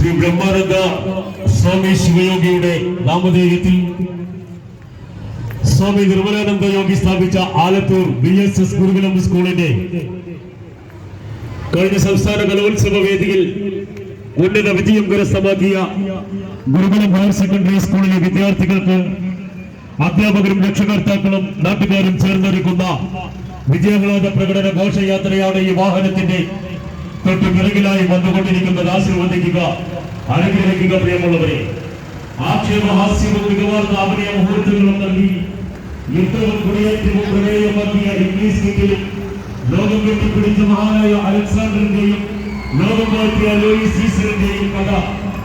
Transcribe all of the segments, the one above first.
ശ്രീ ബ്രഹ്മാനന്ദ സ്വാമി ശിവയോഗിയുടെ നാമധേയത്തിൽ സ്വാമി നിർമ്മലാനന്ദ യോഗി സ്ഥാപിച്ച ആലത്തൂർ VSS ഗുരുകുലം സ്കൂളിന്റെ കഴിഞ്ഞ സംസ്ഥാന കലോത്സവ വേദിയിൽ ഉന്നത വിജയം കരസ്ഥമാക്കിയ ഗുരുകുലം ഹയർ സെക്കൻഡറി സ്കൂളിലെ വിദ്യാർത്ഥികൾക്ക് അധ്യാപകരും രക്ഷകർത്താക്കളും നാട്ടുകാരും ചേർന്നൊരുക്കുന്ന വിജയാഹ്ലാദ പ്രകടന ഘോഷയാത്രയാണ് ഈ വാഹനത്തിന്റെ തൊട്ടു പിറകിലായി വന്നുകൊണ്ടിരിക്കുന്നത്. ആശീർവദിക്കുക, അനുഗ്രഹിക്കുക. പ്രിയമുള്ളവരെ, ആക്ഷേപഹാസ്യവും മികവാർന്ന അഭിനയ മുഹൂർത്തങ്ങളും നൽകി യുദ്ധവും കുടിയേറ്റവും പ്രമേയമാക്കിയ ഇംഗ്ലീഷ് ലീഗിലും ലോകം കെട്ടിപ്പിടിച്ച മഹാനായ അലക്സാണ്ടറിന്റെയും ലോകം മാറ്റിയ ലൂയിസ് സീസറിന്റെയും കഥ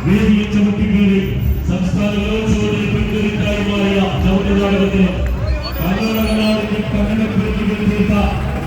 വേദിയിൽ ചുമട്ടിക്കേറി സംസ്ഥാന കലോത്സവത്തിൽ പിന്തുണക്കായി മാറിയ ചവിട്ടുനാടകത്തിന്